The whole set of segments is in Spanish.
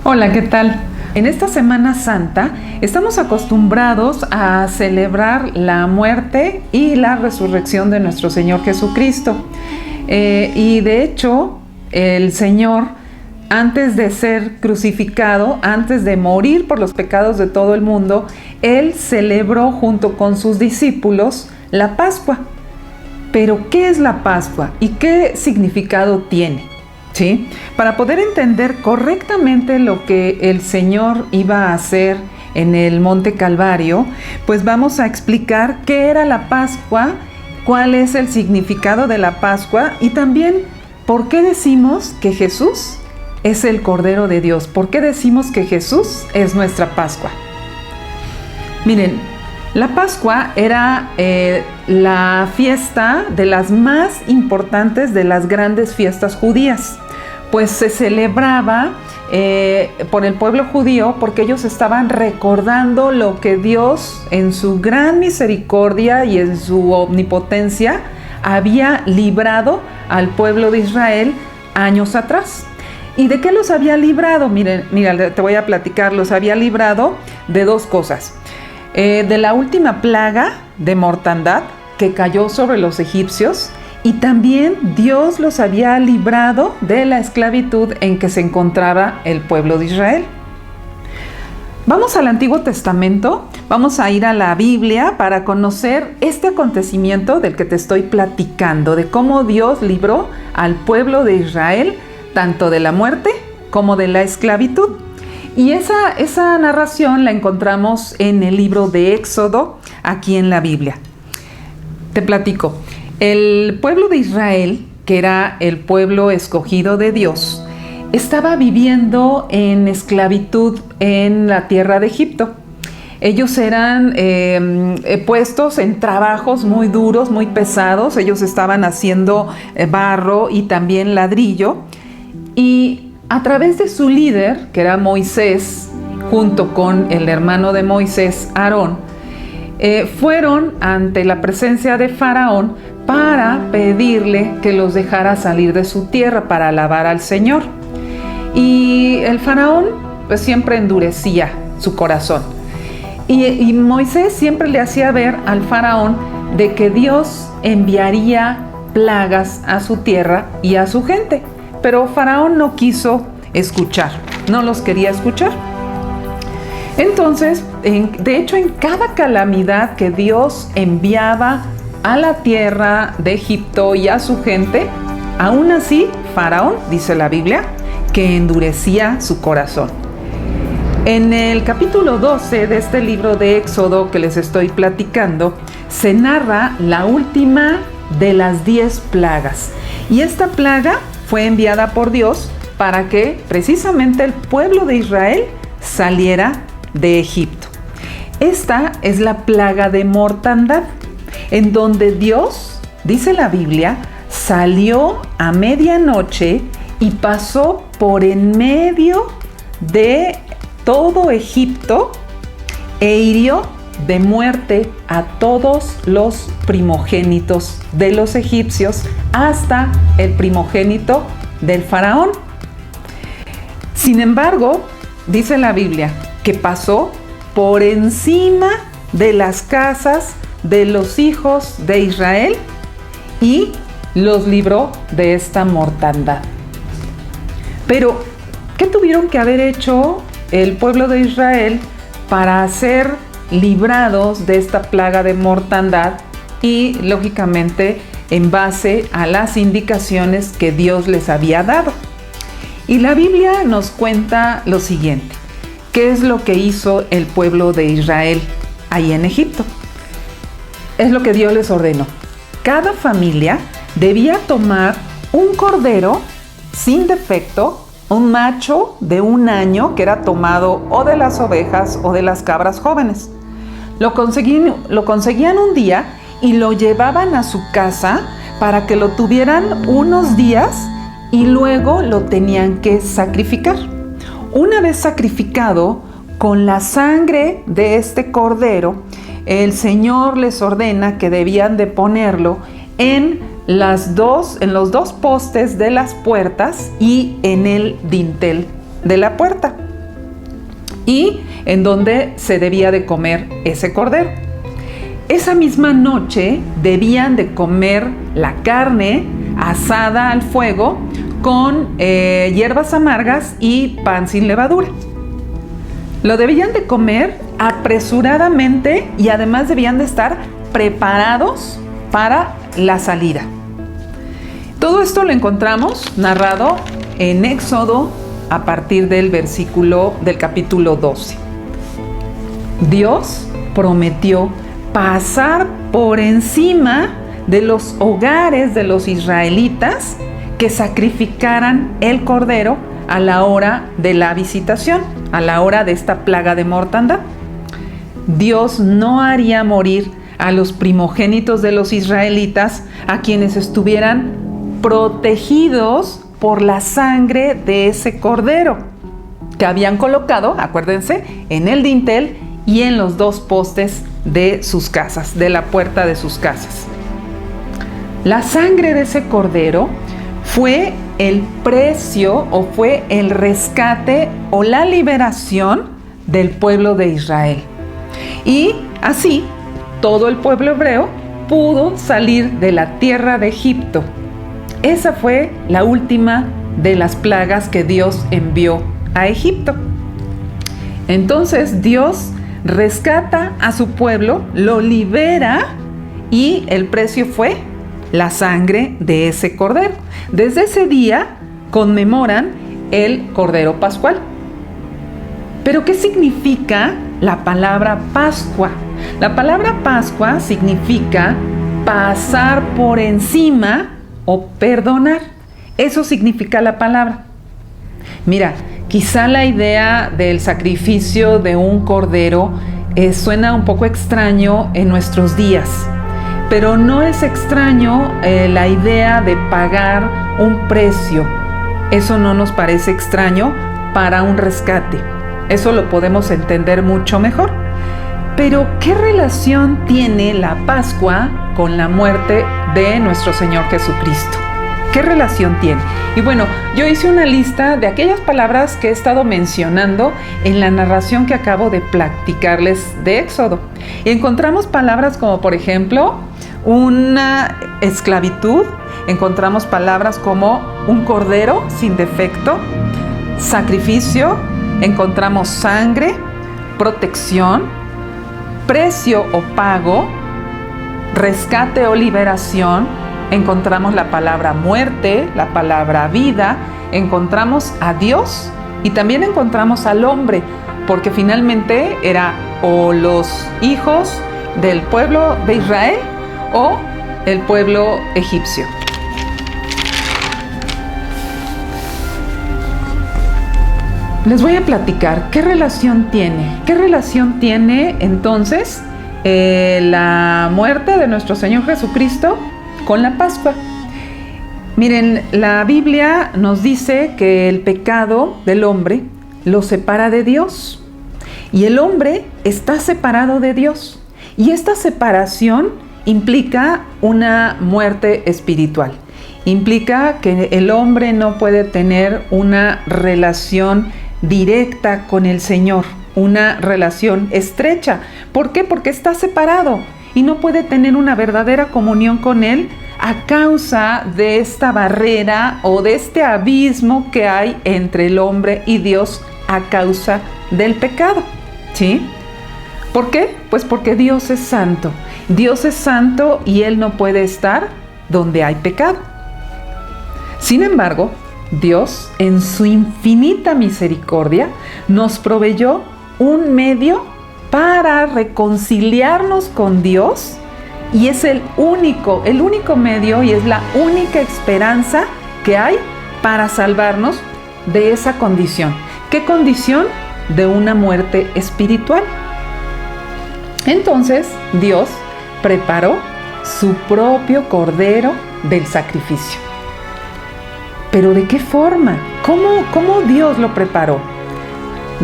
Hola, ¿qué tal? En esta Semana Santa estamos acostumbrados a celebrar la muerte y la resurrección de nuestro Señor Jesucristo. Y de hecho, el Señor, antes de ser crucificado, antes de morir por los pecados de todo el mundo, Él celebró junto con sus discípulos la Pascua. Pero, ¿qué es la Pascua y qué significado tiene? ¿Sí? Para poder entender correctamente lo que el Señor iba a hacer en el Monte Calvario, pues vamos a explicar qué era la Pascua, cuál es el significado de la Pascua y también por qué decimos que Jesús es el Cordero de Dios, por qué decimos que Jesús es nuestra Pascua. Miren, la Pascua era la fiesta de las más importantes de las grandes fiestas judías, pues se celebraba por el pueblo judío porque ellos estaban recordando lo que Dios en su gran misericordia y en su omnipotencia había librado al pueblo de Israel años atrás. ¿Y de qué los había librado? Mira, te voy a platicar, los había librado de dos cosas. De la última plaga de mortandad que cayó sobre los egipcios, y también Dios los había librado de la esclavitud en que se encontraba el pueblo de Israel. Vamos al Antiguo Testamento, vamos a ir a la Biblia para conocer este acontecimiento del que te estoy platicando, de cómo Dios libró al pueblo de Israel tanto de la muerte como de la esclavitud. Y esa narración la encontramos en el libro de Éxodo, aquí en la Biblia. Te platico. El pueblo de Israel, que era el pueblo escogido de Dios, estaba viviendo en esclavitud en la tierra de Egipto. Ellos eran puestos en trabajos muy duros, muy pesados. Ellos estaban haciendo barro y también ladrillo. Y a través de su líder, que era Moisés, junto con el hermano de Moisés, Aarón, fueron ante la presencia de Faraón para pedirle que los dejara salir de su tierra para alabar al Señor. Y el Faraón pues siempre endurecía su corazón. Y Moisés siempre le hacía ver al Faraón de que Dios enviaría plagas a su tierra y a su gente. Pero Faraón no quiso escuchar, no los quería escuchar. Entonces, de hecho, en cada calamidad que Dios enviaba a la tierra de Egipto y a su gente, aún así, Faraón, dice la Biblia, que endurecía su corazón. En el capítulo 12 de este libro de Éxodo que les estoy platicando, se narra la última de las 10 plagas. Y esta plaga fue enviada por Dios para que precisamente el pueblo de Israel saliera de Egipto. Esta es la plaga de mortandad, en donde Dios, dice la Biblia, salió a medianoche y pasó por en medio de todo Egipto e hirió de muerte a todos los primogénitos de los egipcios hasta el primogénito del faraón. Sin embargo, dice la Biblia que pasó por encima de las casas de los hijos de Israel y los libró de esta mortandad. Pero, ¿qué tuvieron que haber hecho el pueblo de Israel para ser librados de esta plaga de mortandad? Y, lógicamente, en base a las indicaciones que Dios les había dado. Y la Biblia nos cuenta lo siguiente. ¿Qué es lo que hizo el pueblo de Israel ahí en Egipto? Es lo que Dios les ordenó. Cada familia debía tomar un cordero sin defecto, un macho de 1 año que era tomado o de las ovejas o de las cabras jóvenes. Lo conseguían un día y lo llevaban a su casa para que lo tuvieran unos días y luego lo tenían que sacrificar. Una vez sacrificado, con la sangre de este cordero, el Señor les ordena que debían de ponerlo en los dos postes de las puertas y en el dintel de la puerta. y en donde se debía de comer ese cordero. Esa misma noche debían de comer la carne asada al fuego con hierbas amargas y pan sin levadura. Lo debían de comer apresuradamente y además debían de estar preparados para la salida. Todo esto lo encontramos narrado en Éxodo a partir del capítulo 12. Dios prometió pasar por encima de los hogares de los israelitas que sacrificaran el cordero a la hora de la visitación, a la hora de esta plaga de mortandad. Dios no haría morir a los primogénitos de los israelitas, a quienes estuvieran protegidos por la sangre de ese cordero que habían colocado, acuérdense, en el dintel y en los dos postes de sus casas, de la puerta de sus casas. La sangre de ese cordero fue el precio o fue el rescate o la liberación del pueblo de Israel. Y así todo el pueblo hebreo pudo salir de la tierra de Egipto. Esa fue la última de las plagas que Dios envió a Egipto. Entonces Dios rescata a su pueblo, lo libera y el precio fue la sangre de ese cordero. Desde ese día conmemoran el Cordero Pascual. ¿Pero qué significa la palabra Pascua? La palabra Pascua significa pasar por encima o perdonar. Eso significa la palabra. Mira, quizá la idea del sacrificio de un cordero suena un poco extraño en nuestros días, pero no es extraño la idea de pagar un precio. Eso no nos parece extraño para un rescate. Eso lo podemos entender mucho mejor. Pero, ¿qué relación tiene la Pascua con la muerte de nuestro Señor Jesucristo? ¿Qué relación tiene? Y bueno, yo hice una lista de aquellas palabras que he estado mencionando en la narración que acabo de platicarles de Éxodo. Y encontramos palabras como, por ejemplo, una esclavitud. Encontramos palabras como un cordero sin defecto, sacrificio. Encontramos sangre, protección, precio o pago, rescate o liberación. Encontramos la palabra muerte, la palabra vida, encontramos a Dios y también encontramos al hombre, porque finalmente era o los hijos del pueblo de Israel o el pueblo egipcio. Les voy a platicar qué relación tiene entonces la muerte de nuestro Señor Jesucristo con la Pascua. Miren, la Biblia nos dice que el pecado del hombre lo separa de Dios y el hombre está separado de Dios, y esta separación implica una muerte espiritual. Implica que el hombre no puede tener una relación directa con el Señor, una relación estrecha. ¿Por qué? Porque está separado y no puede tener una verdadera comunión con Él a causa de esta barrera o de este abismo que hay entre el hombre y Dios a causa del pecado. ¿Sí? ¿Por qué? Pues porque Dios es santo. Dios es santo y Él no puede estar donde hay pecado. Sin embargo, Dios, en su infinita misericordia, nos proveyó un medio para reconciliarnos con Dios, y es el único medio y es la única esperanza que hay para salvarnos de esa condición. ¿Qué condición? De una muerte espiritual. Entonces, Dios preparó su propio cordero del sacrificio. ¿Pero de qué forma? ¿Cómo Dios lo preparó?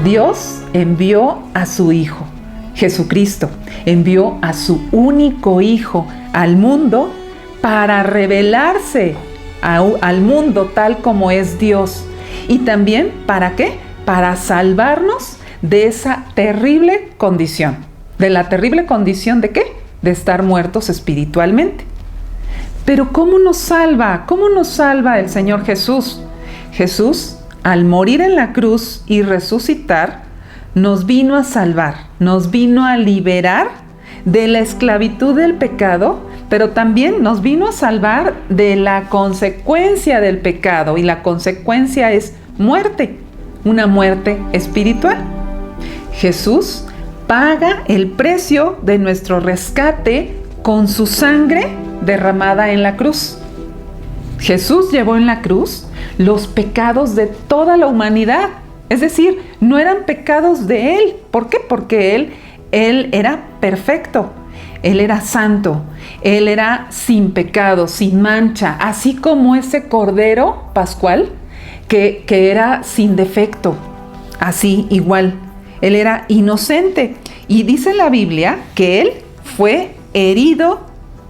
Dios envió a su Hijo, Jesucristo, envió a su único Hijo al mundo para revelarse al mundo tal como es Dios. ¿Y también para qué? Para salvarnos de esa terrible condición. ¿De la terrible condición de qué? De estar muertos espiritualmente. Pero ¿cómo nos salva? ¿Cómo nos salva el Señor Jesús? Jesús, al morir en la cruz y resucitar, nos vino a salvar, nos vino a liberar de la esclavitud del pecado, pero también nos vino a salvar de la consecuencia del pecado, y la consecuencia es muerte, una muerte espiritual. Jesús paga el precio de nuestro rescate con su sangre derramada en la cruz. Jesús llevó en la cruz los pecados de toda la humanidad. Es decir, no eran pecados de Él. ¿Por qué? Porque Él era perfecto. Él era santo. Él era sin pecado, sin mancha. Así como ese cordero pascual que era sin defecto. Así, igual. Él era inocente. Y dice la Biblia que Él fue herido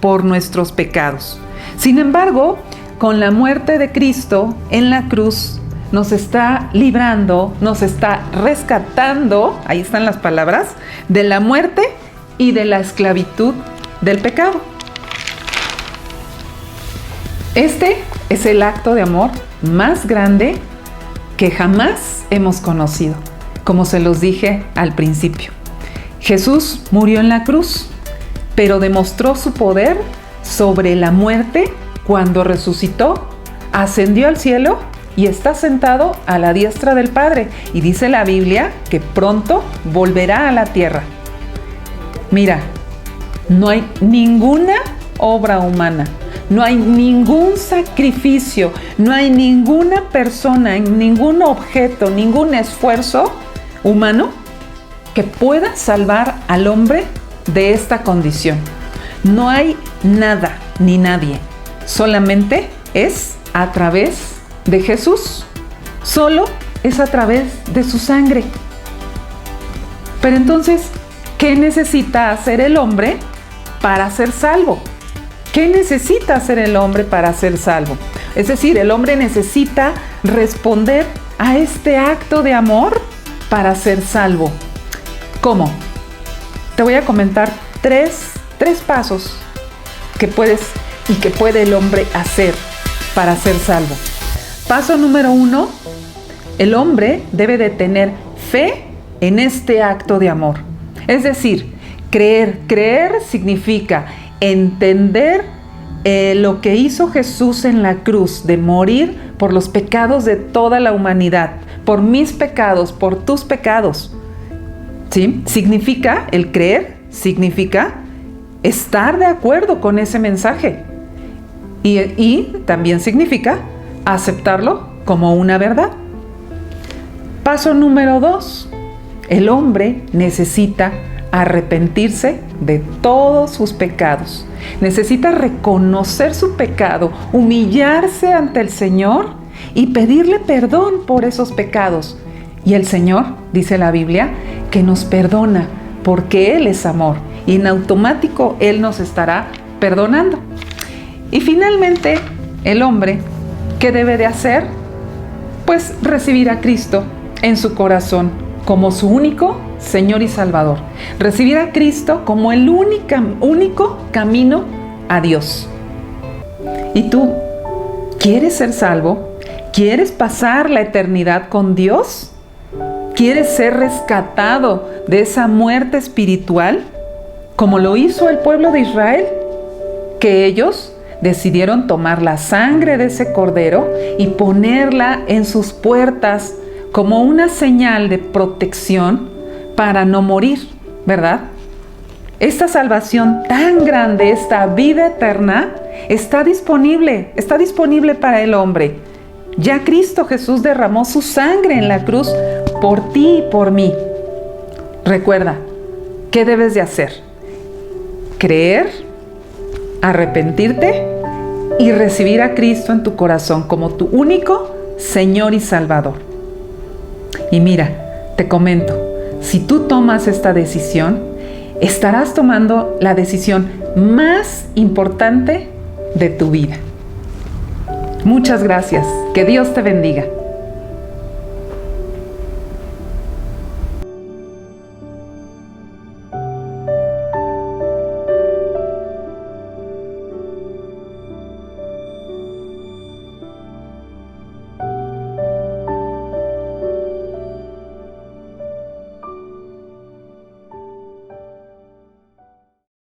por nuestros pecados. Sin embargo, con la muerte de Cristo en la cruz, nos está librando, nos está rescatando, ahí están las palabras, de la muerte y de la esclavitud del pecado. Este es el acto de amor más grande que jamás hemos conocido, como se los dije al principio. Jesús murió en la cruz, pero demostró su poder sobre la muerte cuando resucitó, ascendió al cielo y está sentado a la diestra del Padre. Y dice la Biblia que pronto volverá a la tierra. Mira, no hay ninguna obra humana, no hay ningún sacrificio, no hay ninguna persona, ningún objeto, ningún esfuerzo humano que pueda salvar al hombre de esta condición. No hay nada ni nadie, solamente es a través de Jesús. Solo es a través de su sangre. Pero entonces, ¿qué necesita hacer el hombre para ser salvo? ¿Qué necesita hacer el hombre para ser salvo? Es decir, el hombre necesita responder a este acto de amor para ser salvo. ¿Cómo? Te voy a comentar tres pasos que puede el hombre hacer para ser salvo. Paso número 1, el hombre debe de tener fe en este acto de amor. Es decir, creer. Creer significa entender lo que hizo Jesús en la cruz, de morir por los pecados de toda la humanidad, por mis pecados, por tus pecados. ¿Sí? Significa, el creer significa estar de acuerdo con ese mensaje. Y también significa aceptarlo como una verdad. Paso número 2. El hombre necesita arrepentirse de todos sus pecados. Necesita reconocer su pecado, humillarse ante el Señor y pedirle perdón por esos pecados. Y el Señor, dice la Biblia, que nos perdona porque Él es amor y en automático Él nos estará perdonando. Y finalmente, el hombre, ¿qué debe de hacer? Pues recibir a Cristo en su corazón como su único Señor y Salvador. Recibir a Cristo como el único camino a Dios. ¿Y tú quieres ser salvo? ¿Quieres pasar la eternidad con Dios? ¿Quieres ser rescatado de esa muerte espiritual? Como lo hizo el pueblo de Israel, que ellos decidieron tomar la sangre de ese cordero y ponerla en sus puertas como una señal de protección para no morir, ¿verdad? Esta salvación tan grande, esta vida eterna, está disponible para el hombre. Ya Cristo Jesús derramó su sangre en la cruz por ti y por mí. Recuerda, ¿qué debes de hacer? Creer, arrepentirte y recibir a Cristo en tu corazón como tu único Señor y Salvador. Y mira, te comento, si tú tomas esta decisión, estarás tomando la decisión más importante de tu vida. Muchas gracias. Que Dios te bendiga.